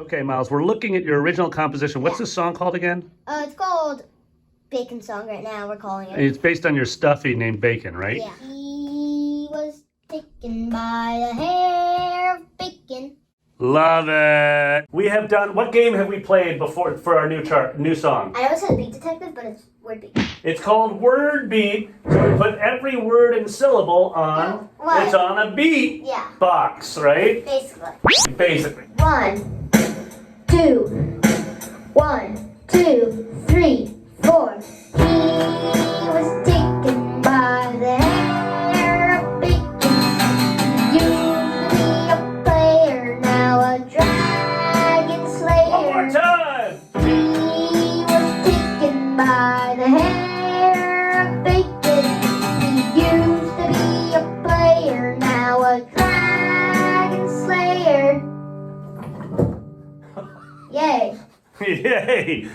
Okay, Miles, we're looking at your original composition. What's this song called again? It's called Bacon Song right now, we're calling it. It's based on your stuffy named Bacon, right? Yeah. He was taken by the hair of bacon. Love it. We have done, what game have we played before for our new song? I know it says Beat Detective, but it's Word Beat. It's called Word Beat. So we put every word and syllable on, What? it's on a beat Yeah. box, right? Basically. Basically. 1, 2, 1, 2, 3, 4. He was taken by the hair of bacon. He used to be a player, now a dragon slayer. One more time. He was taken by the hair of bacon. He used to be a player, now a dragon slayer. Yay. Yay.